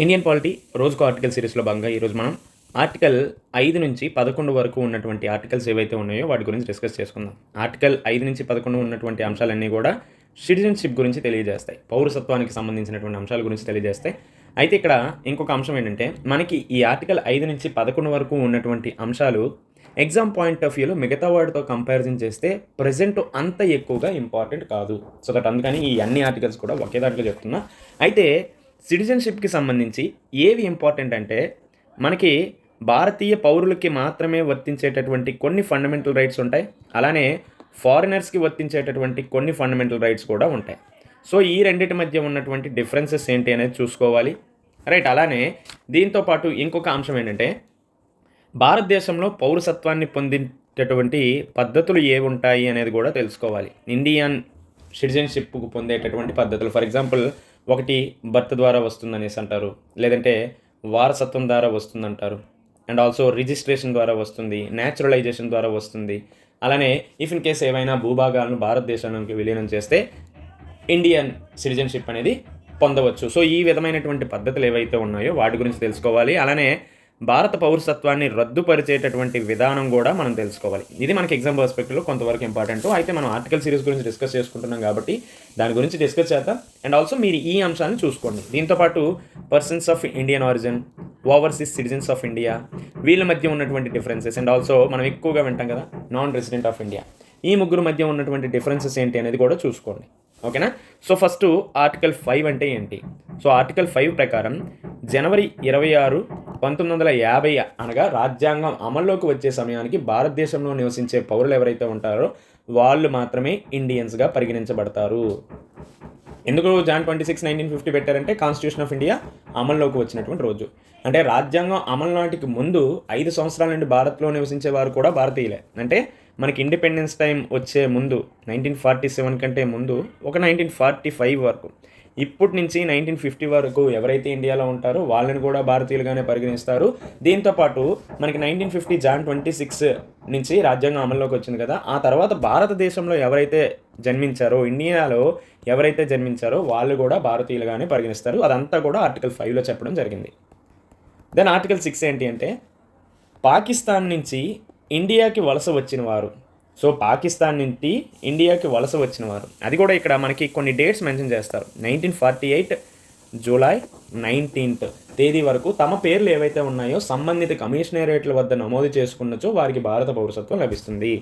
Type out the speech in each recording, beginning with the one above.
Indian polity రోజుకో article సిరీస్లో భాగంగా ఈరోజు మనం ఆర్టికల్ 5 నుంచి 11 వరకు ఉన్నటువంటి ఆర్టికల్స్ ఏవైతే ఉన్నాయో వాటి గురించి డిస్కస్ చేసుకుందాం. ఆర్టికల్ 5 నుంచి 11 ఉన్నటువంటి అంశాలన్నీ కూడా సిటిజన్షిప్ గురించి తెలియజేస్తాయి, పౌరసత్వానికి సంబంధించినటువంటి అంశాల గురించి తెలియజేస్తాయి. అయితే ఇక్కడ ఇంకొక అంశం ఏంటంటే, మనకి ఈ ఆర్టికల్ 5 నుంచి 11 వరకు ఉన్నటువంటి అంశాలు ఎగ్జామ్ పాయింట్ ఆఫ్ వ్యూలో మిగతా వాటితో కంపారిజన్ చేస్తే ప్రజెంట్ అంత ఎక్కువగా ఇంపార్టెంట్ కాదు. సో దట్ అందుకని ఈ అన్ని ఆర్టికల్స్ కూడా ఒకే దాంట్లో చెప్తున్నా. అయితే సిటిజన్షిప్కి సంబంధించి ఏవి ఇంపార్టెంట్ అంటే, మనకి భారతీయ పౌరులకి మాత్రమే వర్తించేటటువంటి కొన్ని ఫండమెంటల్ రైట్స్ ఉంటాయి, అలానే ఫారినర్స్కి వర్తించేటటువంటి కొన్ని ఫండమెంటల్ రైట్స్ కూడా ఉంటాయి. సో ఈ రెండింటి మధ్య ఉన్నటువంటి డిఫరెన్సెస్ ఏంటి అనేది చూసుకోవాలి, రైట్. అలానే దీంతోపాటు ఇంకొక అంశం ఏంటంటే, భారతదేశంలో పౌరసత్వాన్ని పొందేటటువంటి పద్ధతులు ఏవి ఉంటాయి అనేది కూడా తెలుసుకోవాలి. ఇండియన్ సిటిజన్షిప్కు పొందేటటువంటి పద్ధతులు, ఫర్ ఎగ్జాంపుల్ ఒకటి బర్త్ ద్వారా వస్తుందనేసి అంటారు, లేదంటే వారసత్వం ద్వారా వస్తుందంటారు, అండ్ ఆల్సో రిజిస్ట్రేషన్ ద్వారా వస్తుంది, న్యాచురలైజేషన్ ద్వారా వస్తుంది. అలానే ఇఫ్ ఇన్ కేస్ ఏవైనా భూభాగాలను భారతదేశానికి విలీనం చేస్తే ఇండియన్ సిటిజన్షిప్ అనేది పొందవచ్చు. సో ఈ విధమైనటువంటి పద్ధతులు ఏవైతే ఉన్నాయో వాటి గురించి తెలుసుకోవాలి. అలానే భారత పౌరసత్వాన్ని రద్దుపరిచేటటువంటి విధానం కూడా మనం తెలుసుకోవాలి. ఇది మనకి ఎగ్జామ్ పర్స్పెక్టివ్లో కొంతవరకు ఇంపార్టెంట్. అయితే మనం ఆర్టికల్ సిరీస్ గురించి డిస్కస్ చేసుకుంటున్నాం కాబట్టి దాని గురించి డిస్కస్ చేద్దాం. అండ్ ఆల్సో మీరు ఈ అంశాన్ని చూసుకోండి. దీంతోపాటు persons of Indian origin, overseas citizens of India, వీళ్ళ మధ్య ఉన్నటువంటి డిఫరెన్సెస్, అండ్ ఆల్సో మనం ఎక్కువగా వింటాం కదా నాన్ రెసిడెంట్ ఆఫ్ ఇండియా, ఈ ముగ్గురు మధ్య ఉన్నటువంటి డిఫరెన్సెస్ ఏంటి అనేది కూడా చూసుకోండి, ఓకేనా. సో ఫస్ట్ ఆర్టికల్ 5 అంటే ఏంటి? సో ఆర్టికల్ 5 ప్రకారం జనవరి 26, 1950 అనగా రాజ్యాంగం అమల్లోకి వచ్చే సమయానికి భారతదేశంలో నివసించే పౌరులు ఎవరైతే ఉంటారో వాళ్ళు మాత్రమే ఇండియన్స్గా పరిగణించబడతారు. ఎందుకు జాన్ 26, 1950 పెట్టారంటే కాన్స్టిట్యూషన్ ఆఫ్ ఇండియా అమల్లోకి వచ్చినటువంటి రోజు. అంటే రాజ్యాంగం అమలు నాటికి ముందు 5 సంవత్సరాల నుండి భారత్లో నివసించే వారు కూడా భారతీయులే. అంటే మనకి ఇండిపెండెన్స్ టైం వచ్చే ముందు 1947 కంటే ముందు ఒక 1945 వరకు, ఇప్పటి నుంచి 1950 వరకు ఎవరైతే ఇండియాలో ఉంటారో వాళ్ళని కూడా భారతీయులుగానే పరిగణిస్తారు. దీంతోపాటు మనకి 1950 జాన్ 26 నుంచి రాజ్యాంగం అమల్లోకి వచ్చింది కదా, ఆ తర్వాత భారతదేశంలో ఎవరైతే జన్మించారో, ఇండియాలో ఎవరైతే జన్మించారో వాళ్ళు కూడా భారతీయులుగానే పరిగణిస్తారు. అదంతా కూడా ఆర్టికల్ 5లో చెప్పడం జరిగింది. దెన్ ఆర్టికల్ 6 ఏంటి అంటే, పాకిస్తాన్ నుంచి ఇండియాకి వలస వచ్చిన వారు, సో పాకిస్తాన్ నుండి ఇండియాకి వలస వచ్చిన వారు, అది కూడా ఇక్కడ మనకి కొన్ని డేట్స్ మెన్షన్ చేస్తారు. 1948 జూలై 19 తేదీ వరకు తమ పేర్లు ఏవైతే ఉన్నాయో సంబంధిత కమిషనరేట్ల వద్ద నమోదు చేసుకున్నచో వారికి భారత పౌరసత్వం లభిస్తుంది.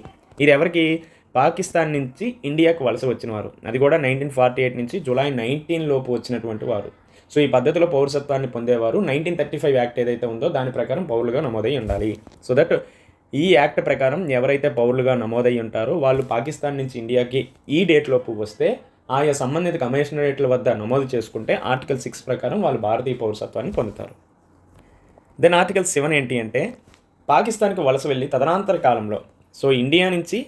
ఇది ఎవరికి? పాకిస్తాన్ నుంచి ఇండియాకి వలస వచ్చిన వారు, అది కూడా 1948 నుంచి జూలై 19 లోపు వచ్చినటువంటి వారు. సో ఈ పద్ధతిలో పౌరసత్వాన్ని పొందేవారు 1935 యాక్ట్ ఏదైతే ఉందో దాని ప్రకారం పౌరులుగా నమోదై ఉండాలి. సో దట్ ఈ యాక్ట్ ప్రకారం ఎవరైతే పౌరులుగా నమోదై ఉంటారో వాళ్ళు పాకిస్తాన్ నుంచి ఇండియాకి ఈ డేట్లోపు వస్తే ఆయా సంబంధిత కమిషనరేట్ల వద్ద నమోదు చేసుకుంటే ఆర్టికల్ 6 ప్రకారం వాళ్ళు భారతీయ పౌరసత్వాన్ని పొందుతారు. దెన్ ఆర్టికల్ 7 ఏంటి అంటే, పాకిస్తాన్కి వలస వెళ్ళి తదనంతర కాలంలో, సో ఇండియా నుంచి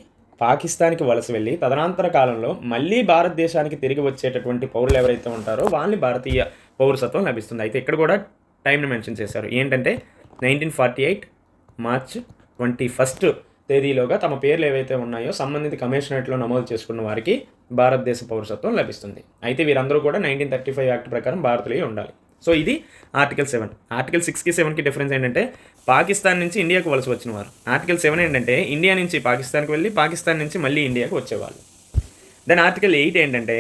పాకిస్తాన్కి వలస వెళ్ళి తదనంతర కాలంలో మళ్ళీ భారతదేశానికి తిరిగి వచ్చేటటువంటి పౌరులు ఎవరైతే ఉంటారో వాళ్ళని భారతీయ పౌరసత్వం లభిస్తుంది. అయితే ఇక్కడ కూడా టైంని మెన్షన్ చేశారు. ఏంటంటే 1948 మార్చ్ 21 తేదీలోగా తమ పేర్లు ఏవైతే ఉన్నాయో సంబంధిత కమిషనరేట్లో నమోదు చేసుకున్న వారికి భారతదేశ పౌరసత్వం లభిస్తుంది. అయితే వీరందరూ కూడా 1935 యాక్ట్ ప్రకారం భారతీయులే ఉండాలి. సో ఇది ఆర్టికల్ 7. ఆర్టికల్ 6కి 7కి డిఫరెన్స్ ఏంటంటే, పాకిస్తాన్ నుంచి ఇండియాకు వలస వచ్చిన వారు. ఆర్టికల్ 7 ఏంటంటే, ఇండియా నుంచి పాకిస్తాన్కి వెళ్ళి పాకిస్తాన్ నుంచి మళ్ళీ ఇండియాకు వచ్చేవాళ్ళు. దెన్ ఆర్టికల్ 8 ఏంటంటే,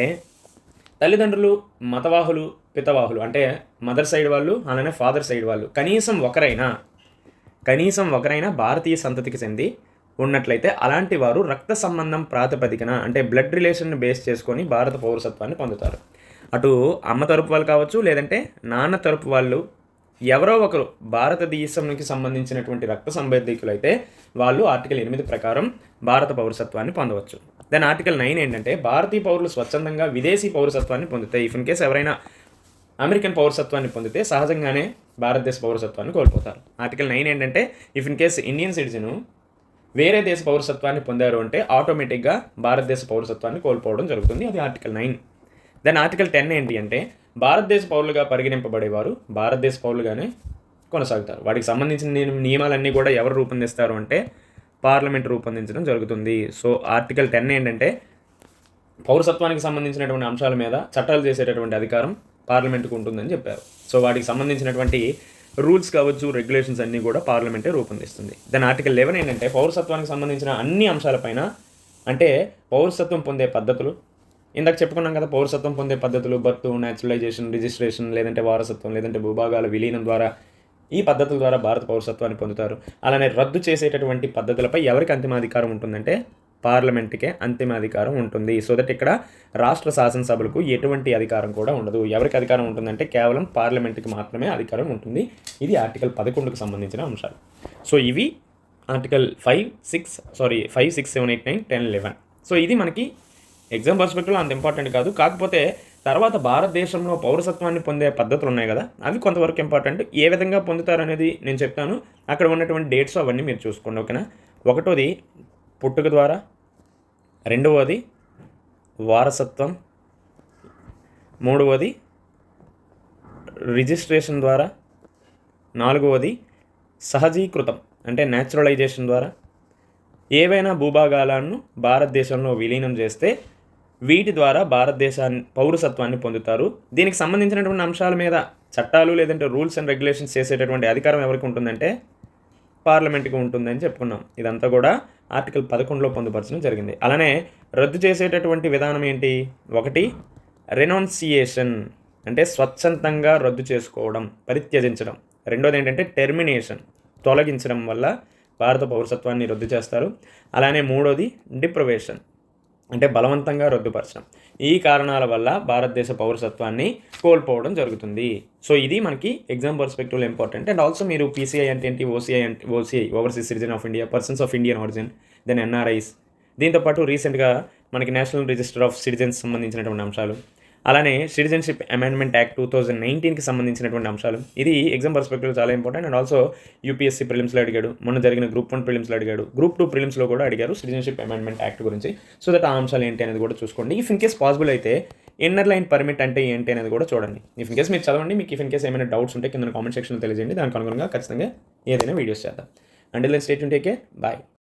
తల్లిదండ్రులు మతవాహులు, పితవాహులు అంటే మదర్ సైడ్ వాళ్ళు అలానే ఫాదర్ సైడ్ వాళ్ళు కనీసం ఒకరైనా భారతీయ సంతతికి చెంది ఉన్నట్లయితే అలాంటి వారు రక్త సంబంధం ప్రాతిపదికన అంటే బ్లడ్ రిలేషన్ని బేస్ చేసుకొని భారత పౌరసత్వాన్ని పొందుతారు. అటు అమ్మ తరపు వాళ్ళు కావచ్చు, లేదంటే నాన్న తరపు వాళ్ళు ఎవరో ఒకరు భారతదేశానికి సంబంధించినటువంటి రక్త సంబంధికులు అయితే వాళ్ళు ఆర్టికల్ 8 ప్రకారం భారత పౌరసత్వాన్ని పొందవచ్చు. దెన్ ఆర్టికల్ 9 ఏంటంటే, భారతీయ పౌరులు స్వచ్ఛందంగా విదేశీ పౌరసత్వాన్ని పొందుతాయి. ఇఫ్ ఇన్ కేస్ ఎవరైనా అమెరికన్ పౌరసత్వాన్ని పొందితే సహజంగానే భారతదేశ పౌరసత్వాన్ని కోల్పోతారు. ఆర్టికల్ 9 ఏంటంటే, if in case Indian citizen వేరే దేశ పౌరసత్వాన్ని పొందారు అంటే ఆటోమేటిక్గా భారతదేశ పౌరసత్వాన్ని కోల్పోవడం జరుగుతుంది. అది ఆర్టికల్ 9. దెన్ ఆర్టికల్ 10 ఏంటి అంటే, భారతదేశ పౌరులుగా పరిగణింపబడేవారు భారతదేశ పౌరులుగానే కొనసాగుతారు. వాటికి సంబంధించిన నియమాలన్నీ కూడా ఎవరు రూపొందిస్తారు అంటే పార్లమెంట్ రూపొందించడం జరుగుతుంది. సో ఆర్టికల్ 10 ఏంటంటే, పౌరసత్వానికి సంబంధించినటువంటి అంశాల మీద చట్టాలు చేసేటటువంటి అధికారం పార్లమెంట్కి ఉంటుందని చెప్పారు. సో వాటికి సంబంధించినటువంటి రూల్స్ కావచ్చు, రెగ్యులేషన్స్ అన్నీ కూడా పార్లమెంటే రూపొందిస్తుంది. దాని ఆర్టికల్ 11 ఏంటంటే పౌరసత్వానికి సంబంధించిన అన్ని అంశాలపైన, అంటే పౌరసత్వం పొందే పద్ధతులు, ఇందాక చెప్పుకున్నాం కదా, పౌరసత్వం పొందే పద్ధతులు, బర్త్, న్యాచురలైజేషన్, రిజిస్ట్రేషన్, లేదంటే వారసత్వం, లేదంటే భూభాగాల విలీనం ద్వారా ఈ పద్ధతుల ద్వారా భారత పౌరసత్వాన్ని పొందుతారు. అలానే రద్దు చేసేటటువంటి పద్ధతులపై ఎవరికి అంతిమాధికారం ఉంటుందంటే పార్లమెంట్కే అంతిమాధికారం ఉంటుంది. సో దట్ ఇక్కడ రాష్ట్ర శాసనసభలకు ఎటువంటి అధికారం కూడా ఉండదు. ఎవరికి అధికారం ఉంటుందంటే కేవలం పార్లమెంట్కి మాత్రమే అధికారం ఉంటుంది. ఇది ఆర్టికల్ 11కు సంబంధించిన అంశాలు. సో ఇవి ఆర్టికల్ 5, 6, 7, 8, 9, 10, 11. సో ఇది మనకి ఎగ్జామ్ పర్స్పెక్టివ్లో అంత ఇంపార్టెంట్ కాదు. కాకపోతే తర్వాత భారతదేశంలో పౌరసత్వాన్ని పొందే పద్ధతులు ఉన్నాయి కదా, అవి కొంతవరకు ఇంపార్టెంట్. ఏ విధంగా పొందుతారు అనేది నేను చెప్తాను. అక్కడ ఉన్నటువంటి డేట్స్ అవన్నీ మీరు చూసుకోండి, ఓకేనా. ఒకటోది పుట్టుక ద్వారా, రెండవది వారసత్వం, మూడవది రిజిస్ట్రేషన్ ద్వారా, నాలుగవది సహజీకృతం అంటే న్యాచురలైజేషన్ ద్వారా. ఏవైనా భూభాగాలను భారతదేశంలో విలీనం చేస్తే వీటి ద్వారా భారతదేశాన్ని పౌరసత్వాన్ని పొందుతారు. దీనికి సంబంధించినటువంటి అంశాల మీద చట్టాలు లేదంటే రూల్స్ అండ్ రెగ్యులేషన్స్ చేసేటటువంటి అధికారం ఎవరికి ఉంటుందంటే పార్లమెంట్కి ఉంటుందని చెప్పుకున్నాం. ఇదంతా కూడా ఆర్టికల్ 11లో పొందుపరచడం జరిగింది. అలానే రద్దు చేసేటటువంటి విధానం ఏంటి? ఒకటి రెనౌన్సియేషన్ అంటే స్వచ్ఛందంగా రద్దు చేసుకోవడం, పరిత్యజించడం. రెండోది ఏంటంటే టెర్మినేషన్, తొలగించడం వల్ల భారత పౌరసత్వాన్ని రద్దు చేస్తారు. అలానే మూడోది డిప్రవేషన్ అంటే బలవంతంగా రద్దుపరచడం. ఈ కారణాల వల్ల భారతదేశ పౌరసత్వాన్ని కోల్పోవడం జరుగుతుంది. సో ఇది మనకి ఎగ్జామ్ పర్స్పెక్టివ్లో ఇంపార్టెంట్. అండ్ ఆల్సో మీరు పీసీఐ అంటే ఏంటి, OCI overseas citizen of India, persons of Indian origin, then NRIs, దీంతోపాటు రీసెంట్గా మనకి నేషనల్ రిజిస్టర్ ఆఫ్ సిటిజన్స్ సంబంధించినటువంటి అంశాలు, అలానే సిటిజన్షిప్ అమెండ్మెంట్ యాక్ట్ 2019కి సంబంధించినటువంటి అంశాలు. ఇది ఎగ్జామ్ పర్స్పెక్టివ్ చాలా ఇంపార్టెంట్. అండ్ ఆల్సో యూపీఎస్సీ ప్రిలిమ్స్లో అడిగాడు, మొన్న జరిగిన గ్రూప్ 1 ప్రిలిమ్స్లో అడిగాడు, గ్రూప్ 2 ప్రిలిమ్స్లో కూడా అడిగారు సిటిజన్షిప్ అమెండ్మెంట్ యాక్ట్ గురించి. సో దట్ ఆ అంశాలు ఏంటి అనేది కూడా చూసుకోండి. ఇఫ్ ఇన్ కేస్ పాసిబుల్ అయితే ఇన్నర్ లైన్ పర్మిట్ అంటే ఏంటి అనేది కూడా చూడండి. ఇఫ్ ఇన్ కేస్ మీరు చదవండి. మీకు ఇఫ్ ఇన్ కేస్ ఏమైనా డౌట్స్ ఉంటే కింద కామెంట్ సెక్షన్లో తెలియజేయండి. దానికి అనుగుణంగా ఖచ్చితంగా ఏదైనా వీడియోస్ చేద్దాం. Until then stay tuned, take care, bye.